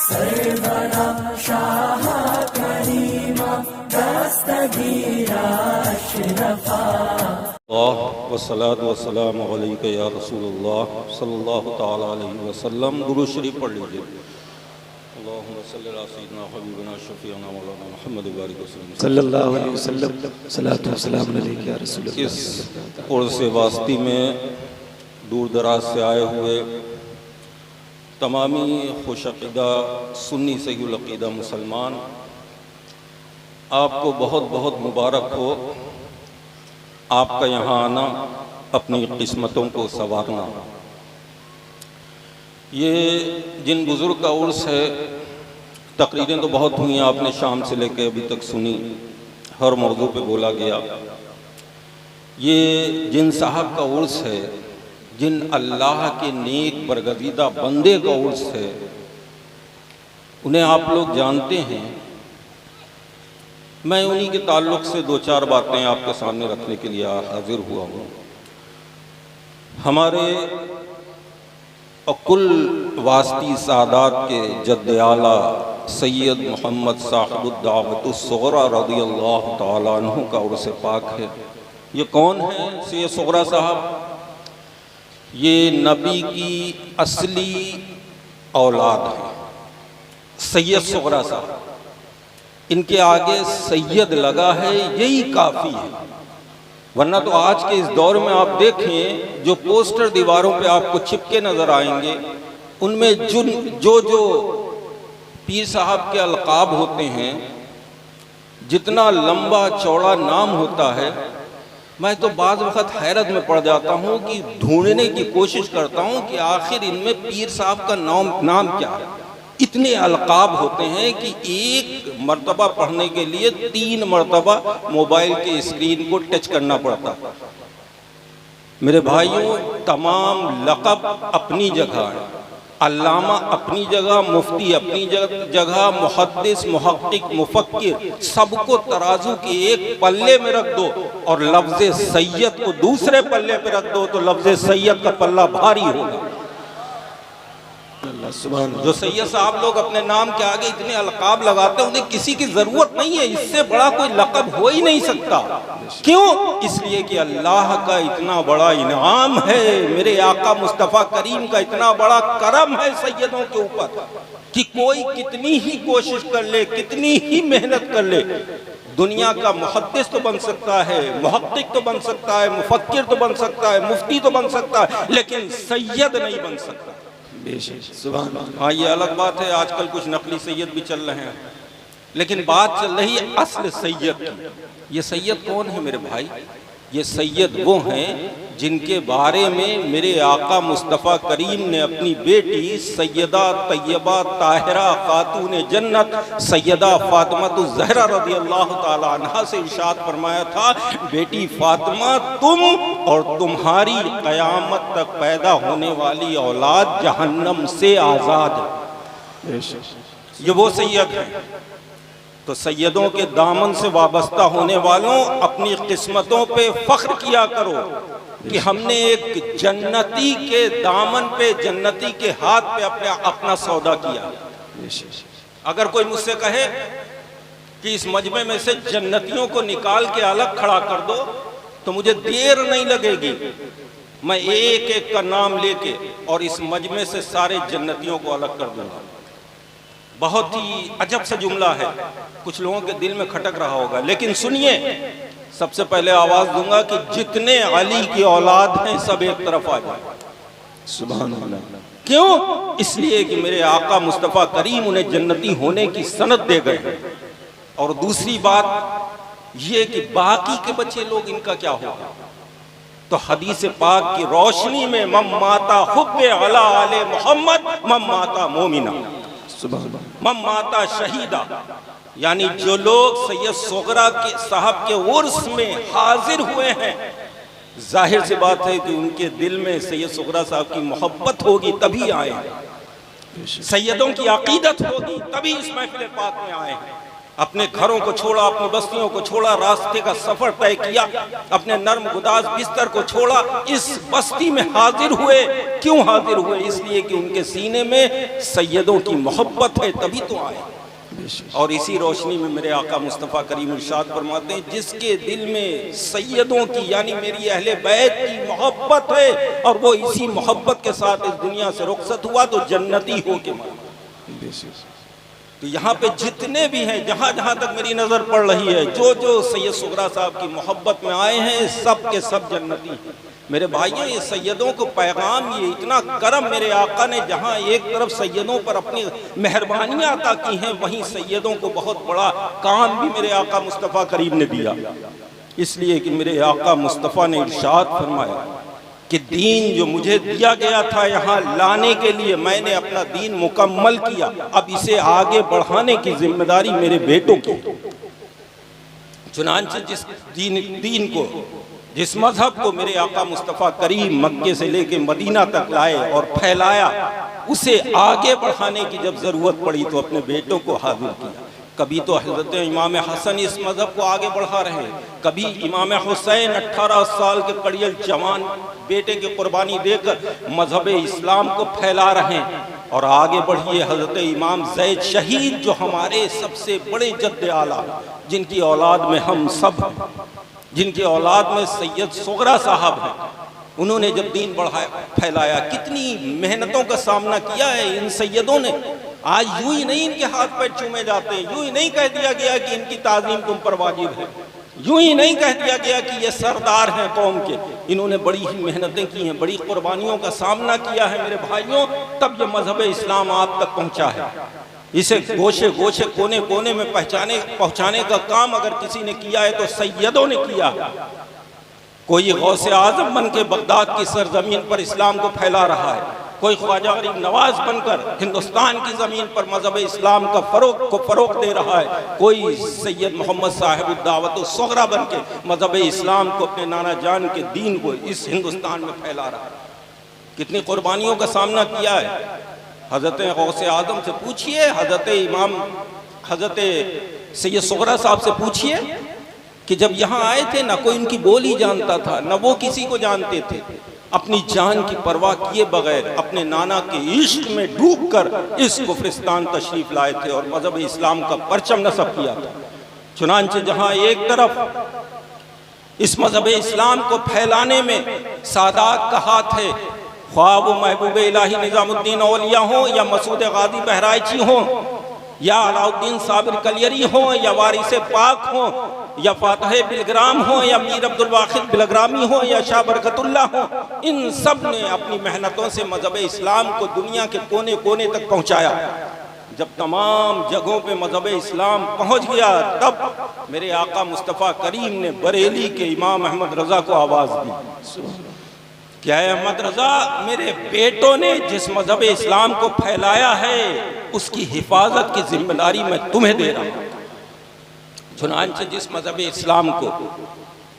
सरवरा शाह करीमा दस्तगीरा अशरफा वस्सलातु वस्सलामु अलैका या रसूलुल्लाह सल्लल्लाहु तआला अलैहि वसल्लम। दुरूद शरीफ पढ़ लीजिए। अल्लाहुम्मा सल्लि अला सय्यिदिना हबीबिना शफीअना मौलाना मुहम्मद बारिक वसल्लम सल्लल्लाहु अलैहि वसल्लम। सलातु वस्सलामु अलैका या रसूलल्लाह। इस उर्स वास्ती में दूर दराज से आए हुए तमामी खुशअक़ीदा सुन्नी सहीहुल अक़ीदा मुसलमान, आपको बहुत बहुत मुबारक हो। आपका यहाँ आना, अपनी किस्मतों को संवारना। ये जिन बुज़ुर्ग का उर्स है, तकरीरें तो बहुत हुई हैं, आपने शाम से लेकर अभी तक सुनी, हर मौजू पे बोला गया। ये जिन साहब का उर्स है, जिन अल्लाह के नेक बरगज़ीदा बंदे का उर्स है, उन्हें आप लोग जानते हैं। मैं उन्हीं के ताल्लुक़ से दो चार बातें आपके सामने रखने के लिए हाजिर हुआ हूँ। हमारे कुल वास्ती सादात के जद्द आला सैयद मोहम्मद साहिबुद्दावतुस्सग़रा रज़ियल्लाहु तआला अन्हु का उर्स पाक है। ये कौन है सैयद सुग़रा साहब? ये नबी की असली औलाद है, सैयद सुग़रा साहब। इनके आगे सैयद लगा है, यही काफ़ी है। वरना तो आज के इस दौर में आप देखें, जो पोस्टर दीवारों पे आपको चिपके नज़र आएंगे, उनमें जो पीर साहब के अलक़ाब होते हैं, जितना लंबा चौड़ा नाम होता है, मैं तो बाज़ वक़्त हैरत में पड़ जाता हूँ कि ढूंढने की कोशिश करता हूँ कि आखिर इनमें पीर साहब का नाम क्या है। इतने अलक़ाब होते हैं कि एक मर्तबा पढ़ने के लिए 3 मर्तबा मोबाइल के स्क्रीन को टच करना पड़ता। मेरे भाइयों, तमाम लक़ब अपनी जगह है, अल्लामा अपनी जगह, मुफ्ती अपनी जगह, मुहद्दिस, मुहक्किक, मुफक्किर, सबको तराजू के एक पल्ले में रख दो और लफ्ज़ सैयद को दूसरे पल्ले पे रख दो तो लफ्ज़ सैयद का पल्ला भारी होगा। जो सैयद साहब लोग अपने नाम के आगे इतने अलक़ाब लगाते हैं, उन्हें किसी की ज़रूरत नहीं है। इससे बड़ा कोई लक़ब हो ही नहीं सकता। क्यों? इसलिए कि अल्लाह का इतना बड़ा इनाम है, मेरे आका मुस्तफ़ा करीम का इतना बड़ा करम है सैयदों के ऊपर कि कोई कितनी ही कोशिश कर ले, कितनी ही मेहनत कर ले, दुनिया का मुहद्दिस तो बन सकता है, मुहक्किक तो बन सकता है, मुफक्किर तो बन सकता है, मुफ्ती तो बन सकता है, लेकिन सैयद नहीं बन सकता। हाँ, ये अलग बात है, आजकल कुछ नकली सैयद भी चल रहे हैं, लेकिन बात चल रही है असल सैयद की। ये सैयद कौन है मेरे भाई? ये सैयद वो हैं जिनके बारे में मेरे आका मुस्तफ़ा करीम ने अपनी बेटी सैयदा तैयबा ताहिरा खातून जन्नत सैयदा फातिमा ज़हरा रज़ियल्लाहु ताला अन्हा से इरशाद फरमाया था, बेटी फातिमा, तुम और तुम्हारी क़यामत तक पैदा होने वाली औलाद जहन्नम से आज़ाद है। ये वो सैयद हैं। तो सैयदों के दामन से वाबस्ता होने वालों, अपनी किस्मतों पे फ़ख्र किया करो कि हमने एक जन्नती के दामन पे, जन्नती के हाथ पे अपना सौदा किया। अगर कोई मुझसे कहे कि इस मजमे में से जन्नतियों को निकाल के अलग खड़ा कर दो, तो मुझे देर नहीं लगेगी, मैं एक एक का नाम लेके और इस मजमे से सारे जन्नतियों को अलग कर दूंगा। बहुत ही अजब सा जुमला है, कुछ लोगों के दिल में खटक रहा होगा, लेकिन सुनिए। सबसे पहले आवाज दूंगा कि जितने अली की औलाद हैं सब एक तरफ आ जाए। सुभान अल्लाह। क्यों? इसलिए कि मेरे आका मुस्तफ़ा करीम उन्हें जन्नती होने की सनद दे गए हैं। और दूसरी बात ये कि बाकी के बच्चे लोग, इनका क्या होगा? तो हदीस पाक की रोशनी में मम माता हुब्बे अला आले मोहम्मद मम माता मोमिना, मम माता शहीदा, यानी जो लोग सैयद सुग़रा के साहब के उर्स में हाजिर हुए हैं, जाहिर सी बात है कि उनके दिल में सैयद सुग़रा साहब की मोहब्बत होगी तभी आए हैं, सैयदों की अकीदत होगी तभी इस महफिल पाक में आए हैं। अपने घरों को छोड़ा, अपनी बस्तियों को छोड़ा, रास्ते का सफर तय किया, अपने नर्म गुदाज बिस्तर को छोड़ा, इस बस्ती में हाजिर हुए। क्यों हाजिर हुए? इसलिए कि उनके सीने में सैयदों की मोहब्बत है, तभी तो आए। और इसी रोशनी में मेरे आका मुस्तफ़ा करीम इरशाद फरमाते हैं, जिसके दिल में सैयदों की यानी मेरी अहले बैत की मोहब्बत है और वो इसी मोहब्बत के साथ इस दुनिया से रुखसत हुआ तो जन्नती हो के मरा। तो यहाँ पे जितने भी हैं, जहाँ जहाँ तक मेरी नज़र पड़ रही है, जो जो सैयद सुगरा साहब की मोहब्बत में आए हैं, सब के सब जन्नती हैं। मेरे भाइयों, ये सैयदों को पैगाम, ये इतना करम मेरे आका ने, जहाँ एक तरफ सैयदों पर अपनी मेहरबानियाँ अता की हैं, वहीं सैयदों को बहुत बड़ा काम भी मेरे आका मुस्तफ़ा करीम ने दिया। इसलिए कि मेरे आका मुस्तफ़ा ने इरशाद फरमाया कि दीन जो मुझे दिया गया था यहाँ लाने के लिए, मैंने अपना दीन मुकम्मल किया, अब इसे आगे बढ़ाने की जिम्मेदारी मेरे बेटों की। चुनांचे जिस दीन को, जिस मजहब को मेरे आका मुस्तफ़ा करीम मक्के से लेके मदीना तक लाए और फैलाया, उसे आगे बढ़ाने की जब ज़रूरत पड़ी तो अपने बेटों को हाजिर किया। कभी तो हज़रत इमाम हसन इस मज़हब को आगे बढ़ा रहे हैं, कभी इमाम हुसैन 18 साल के कड़ियल जवान बेटे की कुर्बानी देकर मज़हब इस्लाम को फैला रहे हैं। और आगे बढ़िए हज़रत इमाम ज़ैद शहीद, जो हमारे सबसे बड़े जद्द आला, जिनकी औलाद में हम सब, जिनकी औलाद में सैयद सुगरा साहब हैं, उन्होंने जब दीन बढ़ाया फैलाया, कितनी मेहनतों का सामना किया है इन सैयदों ने। आज यूं ही नहीं इनके हाथ पैर चूमे जाते हैं, यूं ही नहीं कह दिया गया कि इनकी ताज़ीम तुम पर वाजिब है, यूं ही नहीं कह दिया गया कि ये सरदार हैं कौम के। इन्होंने बड़ी ही मेहनतें की हैं, बड़ी कुर्बानियों का सामना किया है मेरे भाइयों, तब ये मजहब इस्लाम आप तक पहुंचा है। इसे गोशे गोशे कोने कोने में पहुंचाने का काम अगर किसी ने किया है तो सैयदों ने किया। कोई गौसे आजम बन के बगदाद की सरजमीन पर इस्लाम को फैला रहा है, कोई ख्वाजा गरीब नवाज बनकर हिंदुस्तान की ज़मीन पर मज़हब इस्लाम का फ़रोग़ दे रहा है, कोई सैयद मोहम्मद साहिब दावत सुगरा बन के मज़हब इस्लाम को, अपने नाना जान के दीन को इस हिंदुस्तान में फैला रहा है। कितनी कुर्बानियों का सामना किया है। हज़रत गौसे आज़म से पूछिए, हज़रत सैयद सुगरा साहब से पूछिए कि जब यहाँ आए थे ना कोई उनकी बोली जानता था, ना वो किसी को जानते थे, अपनी जान की परवाह किए बगैर अपने नाना के इश्क में डूबकर इस कुफरिस्तान तशरीफ लाए थे और मजहब इस्लाम का परचम नस्ब किया था। चुनांचे जहाँ एक तरफ इस मजहब इस्लाम को फैलाने में सादात का हाथ है, ख्वाह वो महबूब इलाही निज़ामुद्दीन औलिया हो या मसूद गाजी बहराइची हो या अलाउद्दीन साबिर कलियरी हो या वारिस पाक हो या फातह बिलग्राम हो या मीर अब्दुल वाहिद बिलग्रामी हो या शाह बरकतुल्लाह हो, इन सब ने अपनी मेहनतों से मजहब इस्लाम को दुनिया के कोने कोने तक पहुँचाया। जब तमाम जगहों पे मजहब इस्लाम पहुँच गया, तब मेरे आका मुस्तफ़ा करीम ने बरेली के इमाम अहमद रज़ा को आवाज़ दी, क्या है अहमद रज़ा, मेरे बेटों ने जिस मजहब इस्लाम को फैलाया है उसकी हिफाजत की जिम्मेदारी मैं तुम्हें दे रहा हूँ। चुनांचे जिस मजहब इस्लाम को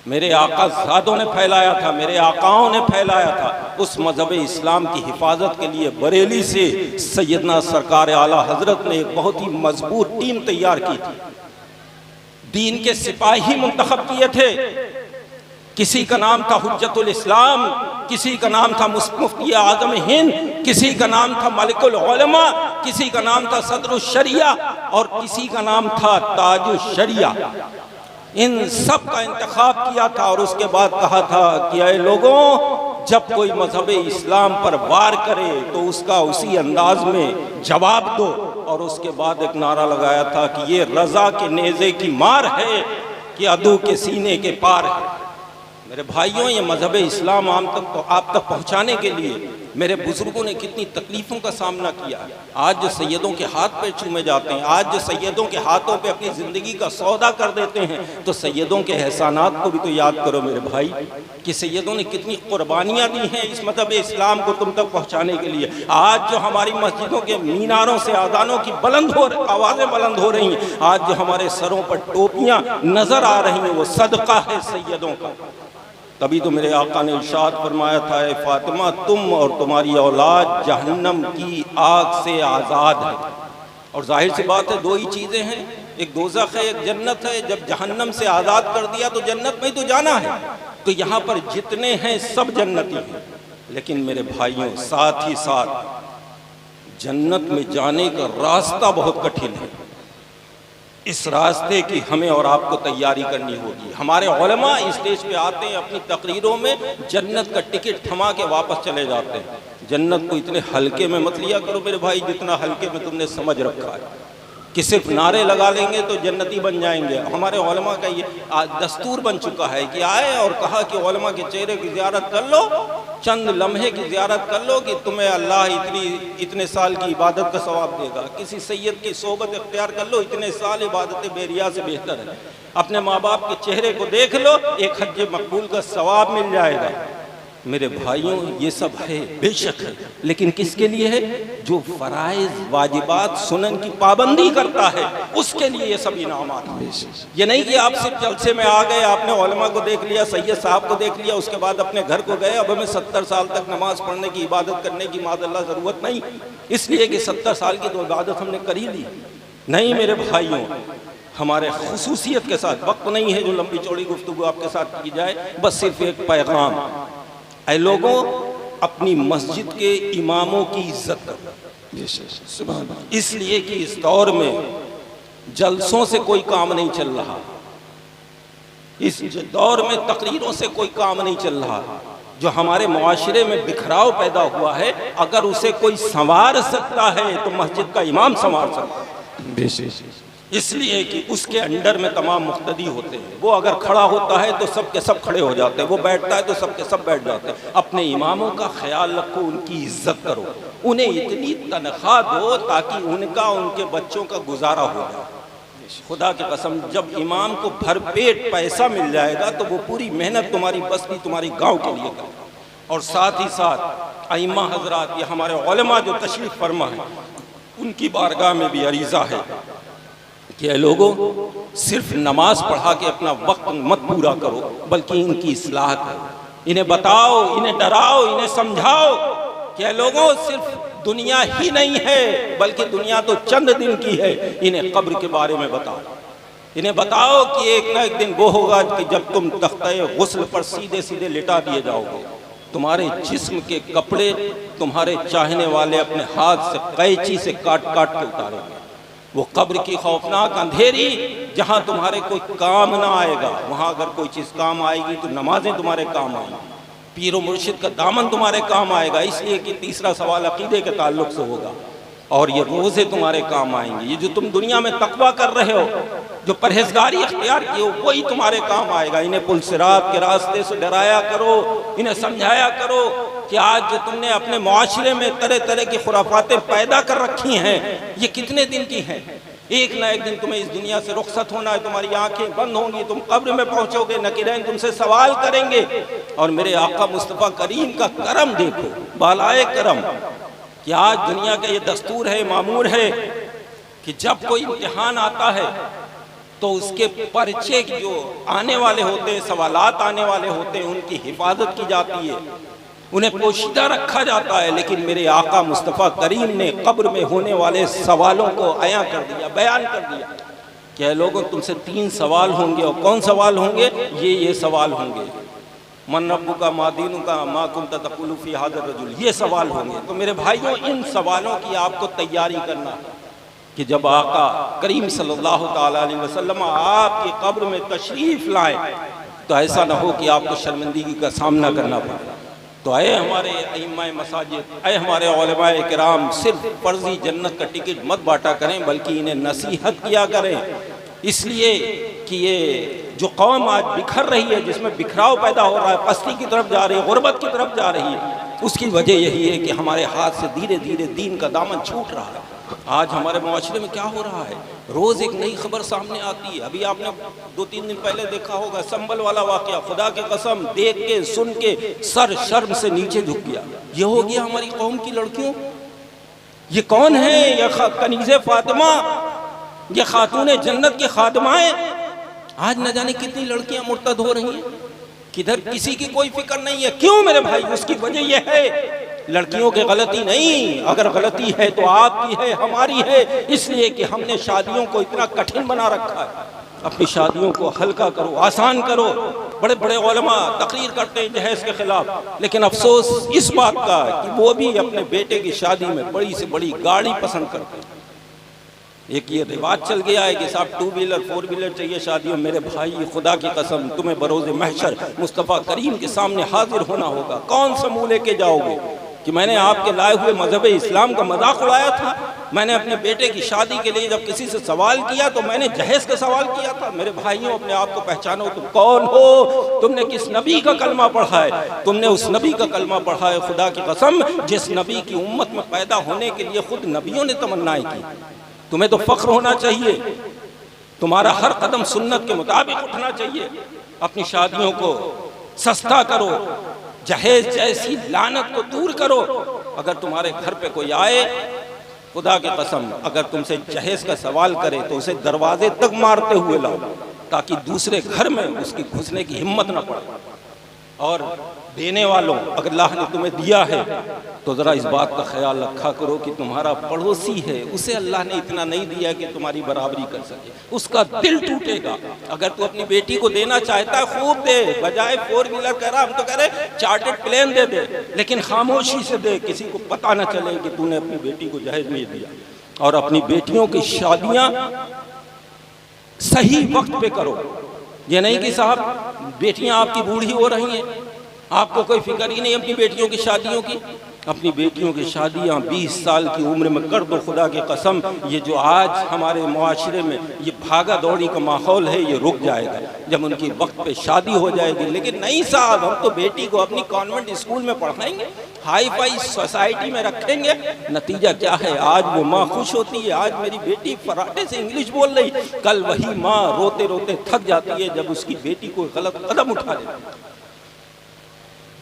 मेरे आका ज़ादों ने फैलाया था, मेरे आकाओं ने फैलाया था, उस मजहब इस्लाम की हिफाजत के लिए बरेली से सैयदना सरकार आला हजरत ने एक बहुत ही मजबूत टीम तैयार की थी। दीन के सिपाही मुंतखब किए थे, किसी का नाम था हुज्जतुल इस्लाम, किसी का नाम था मुफ्ती आज़म हिंद, किसी का नाम था मलिकुल उलमा, किसी का नाम था सदरुश शरिया और किसी का नाम था ताजुश शरिया। इन सब का इंतखाब किया था और उसके बाद कहा था कि ऐ लोगों, जब कोई मजहब इस्लाम पर वार करे तो उसका उसी अंदाज में जवाब दो। और उसके बाद एक नारा लगाया था कि ये रज़ा के नेज़े की मार है कि अदू के सीने के पार है। मेरे भाइयों, ये मजहब इस्लाम आप तक पहुँचाने के लिए मेरे बुजुर्गों ने कितनी तकलीफ़ों का सामना किया। आज जो सैयदों के हाथ पे चूमे जाते हैं, आज जो सैयदों के हाथों पे अपनी ज़िंदगी का सौदा कर देते हैं, तो सैयदों के एहसानात को भी तो याद करो मेरे भाई, कि सैयदों ने कितनी कुर्बानियाँ दी हैं इस मजहब इस्लाम को तुम तक पहुँचाने के लिए। आज जो हमारी मस्जिदों के मीनारों से आज़ानों की आवाज़ें बुलंद हो रही हैं, आज जो हमारे सरों पर टोपियाँ नज़र आ रही हैं, वो सदका है सैयदों का। तभी तो मेरे आका ने इरशाद फरमाया था, ए फातिमा, तुम और तुम्हारी औलाद जहन्नम की आग से आज़ाद है। और जाहिर सी बात है, दो ही चीज़ें हैं, एक दोज़ख है, एक जन्नत है। जब जहन्नम से आज़ाद कर दिया तो जन्नत में तो जाना है। तो यहाँ पर जितने हैं सब जन्नती हैं, लेकिन मेरे भाइयों साथ ही साथ जन्नत में जाने का रास्ता बहुत कठिन है। इस रास्ते की हमें और आपको तैयारी करनी होगी। हमारे उलमा स्टेज पे आते हैं, अपनी तकरीरों में जन्नत का टिकट थमा के वापस चले जाते हैं। जन्नत को इतने हल्के में मत लिया करो मेरे भाई, जितना हल्के में तुमने समझ रखा है कि सिर्फ नारे लगा लेंगे तो जन्नती बन जाएंगे। हमारे उलमा का ये दस्तूर बन चुका है कि आए और कहा कि उलमा के चेहरे की ज़ियारत कर लो, चंद लम्हे की ज़ियारत कर लो कि तुम्हें अल्लाह इतने साल की इबादत का सवाब देगा। किसी सैयद की सोबत इख्तियार कर लो, इतने साल इबादत बेरिया से बेहतर है। अपने माँ बाप के चेहरे को देख लो, एक हज मकबूल का सवाब मिल जाएगा। मेरे भाइयों ये सब है, बेशक है, लेकिन किसके लिए है? जो फराइज वाजिबात सुनन की पाबंदी करता है उसके लिए ये सब इनामात हैं। ये नहीं कि आप सिर्फ जलसे में आ गए, आपने उलमा को देख लिया, सैयद साहब को देख लिया, उसके बाद अपने घर को गए, अब हमें 70 साल तक नमाज पढ़ने की, इबादत करने की माज़अल्लाह ज़रूरत नहीं, इसलिए कि 70 साल की तो इबादत हमने कर ही ली। नहीं मेरे भाइयों, हमारे खुसूसियत के साथ, वक्त नहीं है जो लंबी चौड़ी गुफ्तगू आपके साथ की जाए, बस सिर्फ एक पैगाम, ऐ लोगों अपनी मस्जिद के इमामों की इज्जत करो। इसलिए कि इस दौर में जलसों से कोई काम नहीं चल रहा, इस दौर में तकरीरों से कोई काम नहीं चल रहा। जो हमारे मुआशरे में बिखराव पैदा हुआ है, अगर उसे कोई संवार सकता है तो मस्जिद का इमाम संवार सकता है। इसलिए कि उसके अंडर में तमाम मुख्तदी होते हैं। वो अगर खड़ा होता है तो सब के सब खड़े हो जाते हैं, वो बैठता है तो सब के सब बैठ जाते हैं। अपने इमामों का ख्याल रखो, उनकी इज्जत करो, उन्हें इतनी तनख्वाह दो ताकि उनका, उनके बच्चों का गुजारा हो जाए। खुदा की कसम, जब इमाम को भरपेट पैसा मिल जाएगा तो वो पूरी मेहनत तुम्हारी बस्ती, तुम्हारी गाँव के लिए करेगा। और साथ ही साथ अइम्मा हजरात, ये हमारे उलमा जो तशरीफ़ फरमा है, उनकी बारगाह में भी अरीज़ा है कि लोगों सिर्फ नमाज पढ़ा के अपना वक्त मत पूरा करो, बल्कि इनकी इस्लाह करो, इन्हें बताओ, इन्हें डराओ, इन्हें समझाओ कि लोगों सिर्फ दुनिया ही नहीं है, बल्कि दुनिया तो चंद दिन की है। इन्हें कब्र के बारे में बताओ, इन्हें बताओ कि एक ना एक दिन वो होगा कि जब तुम तख्ते गुस्ल पर सीधे सीधे लिटा दिए जाओगे, तुम्हारे जिस्म के कपड़े तुम्हारे चाहने वाले अपने हाथ से कैंची से काट काट के उतारेंगे। वो कब्र की खौफनाक अंधेरी जहाँ तुम्हारे कोई काम ना आएगा, वहाँ अगर कोई चीज़ काम आएगी तो नमाजें तुम्हारे काम आएंगी, पीरो मुर्शिद का दामन तुम्हारे काम आएगा। इसलिए कि तीसरा सवाल अकीदे के ताल्लुक से होगा, और ये रोज़े तुम्हारे काम आएंगे। ये जो तुम दुनिया में तकवा कर रहे हो, जो परहेजगारी अख्तियार की हो, वही तुम्हारे काम आएगा। इन्हें पुल सिरात के रास्ते से डराया करो, इन्हें समझाया करो कि आज जो तुमने अपने मुआशरे में तरह तरह की खुराफातें पैदा कर रखी हैं, ये कितने दिन की हैं। एक ना एक दिन तुम्हें इस दुनिया से रुखसत होना है, तुम्हारी आंखें बंद होंगी, तुम कब्र में पहुंचोगे, नकीरैन तुमसे सवाल करेंगे। और मेरे आका मुस्तफ़ा करीम का करम देखो, बालाए करम, कि आज दुनिया का ये दस्तूर है, मामूर है कि जब कोई इम्तिहान आता है तो उसके पर्चे जो आने वाले होते हैं, सवालात आने वाले होते हैं, उनकी हिफाजत की जाती है, उन्हें पोशीदा रखा जाता है। लेकिन मेरे आका मुस्तफ़ा करीम ने कब्र में होने वाले सवालों को अया कर दिया, बयान कर दिया कि लोगों तुमसे 3 सवाल होंगे। और कौन सवाल होंगे? ये सवाल होंगे, मन रब्बुका मा दीनुका मा कुंता तक़ूलु फ़ी हाज़ा रजुल, ये सवाल होंगे। तो मेरे भाइयों, इन सवालों की आपको तैयारी करना कि जब आका करीम सल्लल्लाहु ताला अलैहि वसल्लम आपकी कब्र में तशरीफ़ लाए तो ऐसा ना हो कि आपको शर्मिंदगी का सामना करना पड़े। तो आए हमारे अइम्माए मसाजिद, आए हमारे उलमाए किराम, सिर्फ फर्जी जन्नत का टिकट मत बांटा करें, बल्कि इन्हें नसीहत किया करें। इसलिए कि ये जो कौम आज बिखर रही है, जिसमें बिखराव पैदा हो रहा है, पस्ती की तरफ जा रही है, गुर्बत की तरफ जा रही है, उसकी वजह यही है कि हमारे हाथ से धीरे धीरे दीन का दामन छूट रहा है। आज हमारे माशरे में क्या हो रहा है, रोज़ एक नई खबर सामने आती है। अभी आपने 2-3 दिन पहले देखा होगा संबल वाला वाक़या, खुदा की कसम देख के सुन के सर शर्म से नीचे झुक गया। ये हो गया हमारी कौम की लड़कियों। ये कौन है? ये कनीज़े फातिमा, ये खातून जन्नत की खादमाएं। आज न जाने कितनी लड़कियां मुर्तद हो रही हैं, किधर किसी की कोई फिक्र नहीं है। क्यों मेरे भाई? उसकी वजह यह है लड़कियों की गलती नहीं, अगर गलती है तो आपकी है, हमारी है, इसलिए कि हमने शादियों को इतना कठिन बना रखा है। अपनी शादियों को हल्का करो, आसान करो। बड़े बड़े उलमा तकरीर करते हैं जहेज के खिलाफ, लेकिन अफसोस इस बात का कि वो भी अपने बेटे की शादी में बड़ी से बड़ी गाड़ी पसंद करते हैं। एक ये रिवाज चल गया है कि साहब 2 व्हीलर 4 व्हीलर चाहिए शादियों। मेरे भाई, खुदा की कसम, तुम्हें बरोज़े महशर मुस्तफ़ा करीम के सामने हाजिर होना होगा। कौन सा मुँह लेके जाओगे कि मैंने आपके लाए हुए मजहब इस्लाम का मजाक उड़ाया था? मैंने अपने बेटे की शादी के लिए जब किसी से सवाल किया तो मैंने जहेज का सवाल किया था। मेरे भाइयों, अपने आप को पहचानो, तुम कौन हो? तुमने किस नबी का कलमा पढ़ा है? तुमने उस नबी का कलमा पढ़ा है, खुदा की कसम, जिस नबी की उम्मत में पैदा होने के लिए खुद नबियों ने तमन्नाएं की। तुम्हें तो फख्र होना चाहिए, तुम्हारा हर कदम सुन्नत के मुताबिक उठना चाहिए। अपनी शादियों को सस्ता करो, जहेज जैसी लानत को दूर करो। अगर तुम्हारे घर पे कोई आए, खुदा की कसम, अगर तुमसे जहेज का सवाल करे तो उसे दरवाजे तक मारते हुए लाओ, ताकि दूसरे घर में उसकी घुसने की हिम्मत न पड़े। और देने वालों, अगर अल्लाह ने तुम्हें दिया है तो ज़रा इस बात का ख्याल रखा करो कि तुम्हारा पड़ोसी है, उसे अल्लाह ने इतना नहीं दिया कि तुम्हारी बराबरी कर सके, उसका दिल टूटेगा। अगर तू अपनी बेटी को देना चाहता है, खूब दे, बजाय 4 व्हीलर कह रहा, हम तो कह रहे चार्टर्ड प्लेन दे दे, लेकिन खामोशी से दे, किसी को पता न चले कि तूने अपनी बेटी को जहेज नहीं दिया। और अपनी बेटियों की शादियाँ सही वक्त पे करो। ये नहीं कि साहब बेटियां आपकी बूढ़ी हो रही हैं, आपको कोई फिक्र ही नहीं अपनी बेटियों की शादियों की। अपनी बेटियों की शादियां 20 साल की उम्र में कर दो। खुदा की कसम, ये जो आज हमारे मुआशरे में ये भागा दौड़ी का माहौल है, ये रुक जाएगा जब उनकी वक्त पे शादी हो जाएगी। लेकिन नहीं साहब, हम तो बेटी को अपनी कॉन्वेंट स्कूल में पढ़ाएंगे, हाई फाई सोसाइटी में रखेंगे। नतीजा क्या है? आज वो माँ खुश होती है, आज मेरी बेटी फराटे से इंग्लिश बोल रही, कल वही माँ रोते रोते थक जाती है जब उसकी बेटी को गलत कदम उठा लेती है।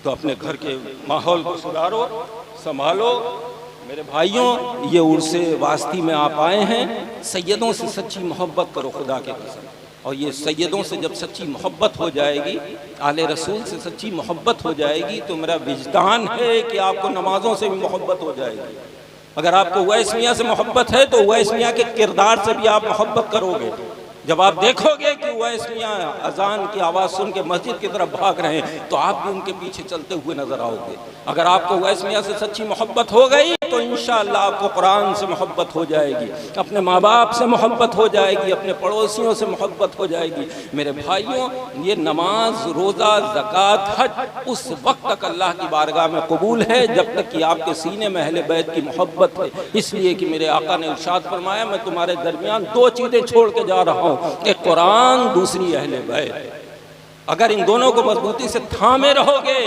तो अपने घर के माहौल को सुधारो, संभालो। मेरे भाइयों, ये उर्से वास्ती में आप आए हैं, सैयदों से सच्ची मोहब्बत करो, खुदा के कसम। और ये सैयदों से जब सच्ची मोहब्बत हो जाएगी, आले रसूल से सच्ची मोहब्बत हो जाएगी, तो मेरा विजदान है कि आपको नमाजों से भी मोहब्बत हो जाएगी। अगर आपको उवैस मियाँ से मोहब्बत है तो उवैस मियाँ के किरदार से भी आप मोहब्बत करोगे। जब आप देखोगे कि उवैस मियाँ अजान की आवाज़ सुन के मस्जिद की तरफ भाग रहे हैं, तो आप भी उनके पीछे चलते हुए नजर आओगे। अगर आपको उवैस मियाँ से सच्ची मोहब्बत हो गई तो इंशाअल्लाह आपको कुरान से मोहब्बत हो जाएगी, अपने माँ बाप से मोहब्बत हो जाएगी, अपने पड़ोसियों से मोहब्बत हो जाएगी। मेरे भाइयों, ये नमाज, रोज़ा, ज़कात, हज उस वक्त तक अल्लाह की बारगाह में कबूल है जब तक कि आपके सीने में अहले बैत की मोहब्बत है। इसलिए कि मेरे आका ने इरशाद फरमाया, मैं तुम्हारे दरमियान 2 चीज़ें छोड़ के जा रहा हूँ, एक कुरान, दूसरी अहले बैत। अगर इन दोनों को मजबूती से थामे रहोगे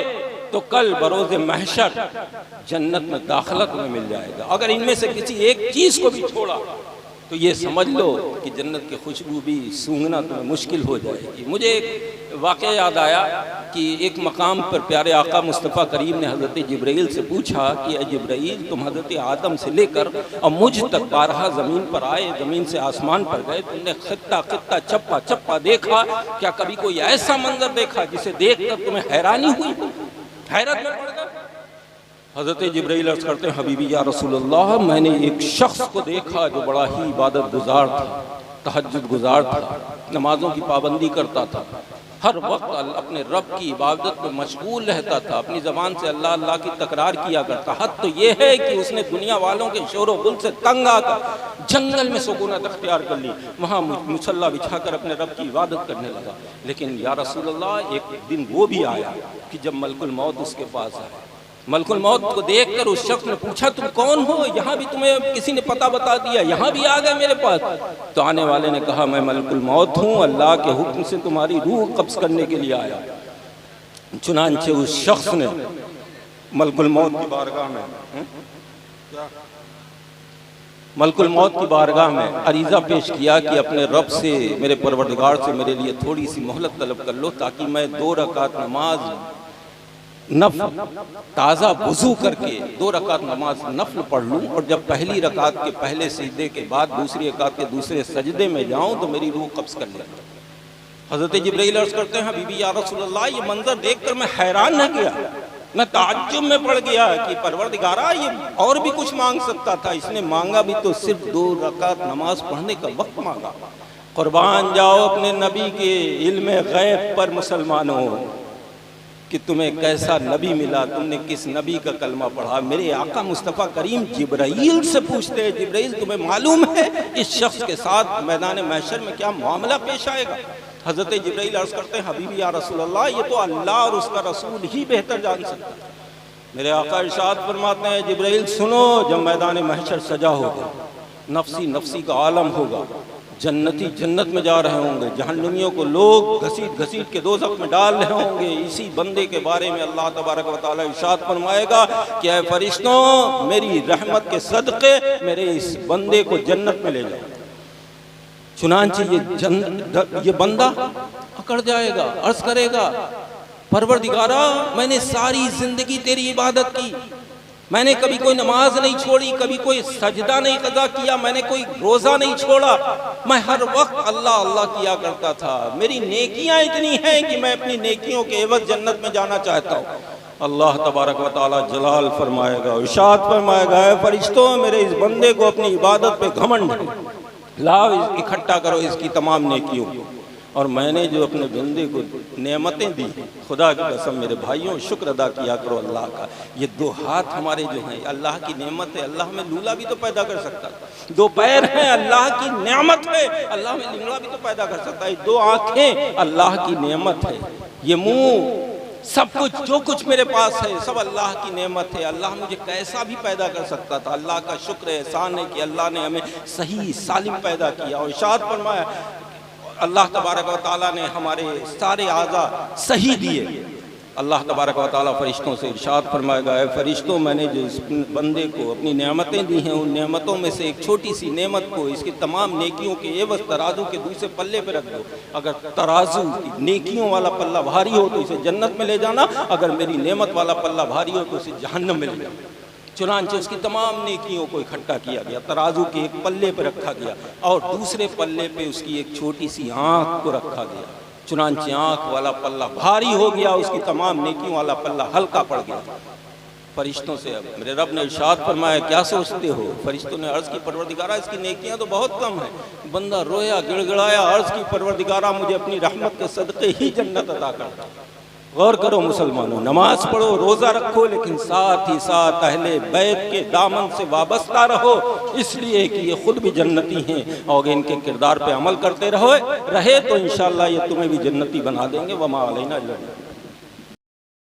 तो कल बरोज़े महशर जन्नत में दाखिला तुम्हें मिल जाएगा। अगर इनमें से किसी एक चीज़ को भी छोड़ा तो ये समझ लो कि जन्नत की खुशबू भी सूंघना तुम्हें मुश्किल हो जाएगी। मुझे एक वाक़या याद आया कि एक मकाम पर प्यारे आका मुस्तफ़ा करीम ने हज़रत जिब्राइल से पूछा कि ए जिब्राइल, तुम हज़रत आदम से लेकर और मुझ तक 12 ज़मीन पर आए, ज़मीन से आसमान पर गए, तुमने खित्ता खित्ता चप्पा चप्पा देखा, क्या कभी कोई ऐसा मंजर देखा जिसे देख कर तुम्हें हैरानी हुई, हैरत में पड़ गए? हज़रत जिब्राइल अर्ज़ करते हैं, हबीबी या रसूलल्लाह, मैंने एक शख्स को देखा जो बड़ा ही इबादत गुजार था, तहज्जुद गुजार था, नमाजों की पाबंदी करता था, हर वक्त अपने रब की इबादत में मशगूल रहता था, अपनी ज़बान से अल्लाह अल्लाह की तकरार किया करता। हद तो ये है कि उसने दुनिया वालों के शोर गुल से तंग आकर जंगल में सुकूनत अख्तियार कर ली, वहाँ मुसल्ला बिछाकर अपने रब की इबादत करने लगा। लेकिन या रसूलल्लाह, एक दिन वो भी आया कि जब मलकुल मौत उसके पास आया। मलकुल मौत को देखकर उस शख्स ने पूछा, तुम कौन हो? यहाँ भी तुम्हें किसी ने पता बता दिया, यहाँ भी आ गए मेरे पास? तो आने वाले ने कहा, मैं मलकुल मौत हूँ, अल्लाह के हुक्म से तुम्हारी रूह कब्ज़ करने के लिए आया। चुनांचे उस शख्स ने मलकुल मौत की बारगाह में मलकुल मौत की बारगाह में अरीज़ा पेश किया कि अपने रब से, मेरे परवरदिगार से मेरे लिए थोड़ी सी मोहलत तलब कर लो, ताकि मैं 2 रकात नमाज नफ्ल ताज़ा वज़ू करके 2 रकात नमाज नफ्ल पढ़ लूँ, और जब पहली रकात के पहले सजदे के बाद दूसरी रकात के दूसरे सजदे में जाऊँ तो मेरी रूह कब्ज़ कर ले। हज़रत जिब्राइल अर्ज़ करते हैं, बीबी या रसूलल्लाह, ये मंजर देखकर मैं हैरान रह गया मैं ताज्जुब में पड़ गया कि परवरदिगारा ये और भी कुछ मांग सकता था, इसने मांगा भी तो सिर्फ 2 रकात नमाज पढ़ने का वक्त मांगा। कुर्बान जाओ अपने नबी के इल्म गैब पर मुसलमानों कि तुम्हें कैसा नबी मिला, तुमने किस नबी का कलमा पढ़ा। मेरे आका मुस्तफ़ा करीम जिब्राइल से पूछते हैं, जिब्राइल तुम्हें मालूम है इस शख्स के साथ मैदान महशर में क्या मामला पेश आएगा? हज़रत जिब्राइल अर्ज़ करते हैं, हबीबी या रसूल अल्लाह, ये तो अल्लाह और उसका रसूल ही बेहतर जान सकता है। मेरे आका इरशाद फरमाते हैं, जिब्राइल सुनो, जब मैदान महशर सजा होगा, नफसी नफसी का आलम होगा, जन्नती जन्नत में जा रहे होंगे, जहन्नमियों को लोग घसीट घसीट के दोज़ख में डाल रहे होंगे, इसी बंदे के बारे में अल्लाह तबारक व तआला इरशाद फरमाएगा कि ऐ फरिश्तों, मेरी रहमत के सदक़े मेरे इस बंदे को जन्नत में ले जाओ। चुनांचे ये बंदा अकड़ जाएगा, अर्ज करेगा, परवरदिगारा मैंने सारी जिंदगी तेरी इबादत की, मैंने कभी कोई नमाज नहीं छोड़ी, कभी कोई सजदा नहीं कज़ा किया, मैंने कोई रोज़ा नहीं छोड़ा, मैं हर वक्त अल्लाह अल्लाह किया करता था, मेरी नेकियां इतनी हैं कि मैं अपनी नेकियों के एवज़ जन्नत में जाना चाहता हूँ। अल्लाह तबारक व तआला जलाल फरमाएगा, इरशाद फरमाएगा, ऐ फरिश्तों, मेरे इस बंदे को अपनी इबादत पे घमंड है, लाओ इकट्ठा करो इसकी तमाम नेकियों को। और मैंने जो अपने बंदे को नेमतें दी, खुदा की कसम मेरे भाइयों, शुक्र अदा किया करो अल्लाह का। ये 2 हाथ हमारे जो हैं अल्लाह की नेमत है, अल्लाह में लूला भी तो पैदा कर सकता है। 2 पैर हैं, अल्लाह की नेमत है, अल्लाह में लिंगड़ा भी तो पैदा कर सकता है। 2 आँखें अल्लाह की नेमत है, ये मुँह, सब कुछ जो कुछ मेरे पास है सब अल्लाह की नेमत है। अल्लाह मुझे कैसा भी पैदा कर सकता था, अल्लाह का शुक्र एहसान है कि अल्लाह ने हमें सही सालिम पैदा किया। और इरशाद फरमाया, अल्लाह तबारक व तआला ने हमारे सारे आज़ा सही दिए। अल्लाह तबारक व तआला फरिश्तों से इरशाद फरमाएगा, ऐ फरिश्तों, मैंने जो इस बंदे को अपनी नेमतें दी हैं, उन नेमतों में से एक छोटी सी नेमत को इसकी तमाम नेकियों के एवज़ तराजू के दूसरे पल्ले पर रख दो। अगर तराजू नेकियों वाला पल्ला भारी हो तो इसे जन्नत में ले जाना, अगर मेरी नेमत वाला पल्ला भारी हो तो इसे जहन्नम में ले जाना। चुनांचे उसकी तमाम नेकियों को इकट्ठा किया गया, तराजू के एक पल्ले पर रखा गया और दूसरे पल्ले पे उसकी एक छोटी सी आँख को रखा गया। चुनांचे आँख वाला पल्ला भारी हो गया, उसकी तमाम नेकियों वाला पल्ला हल्का पड़ गया। फरिश्तों से अब मेरे रब ने इरशाद फरमाया, क्या सोचते हो? फरिश्तों ने अर्ज़ की, परवरदिगारा इसकी नेकियां तो बहुत कम है। बंदा रोया, गिड़गिड़ाया, अर्ज़ की, परवरदिगारा मुझे अपनी रहमत के सदक़े ही जन्नत अता कर। गौर करो मुसलमानों, नमाज पढ़ो, रोज़ा रखो, लेकिन साथ ही साथ अहले बैत के दामन से वाबस्ता रहो, इसलिए कि ये खुद भी जन्नती हैं और इनके किरदार पे अमल करते रहे तो इंशाअल्लाह ये तुम्हें भी जन्नती बना देंगे। वमा अलैना इल्ला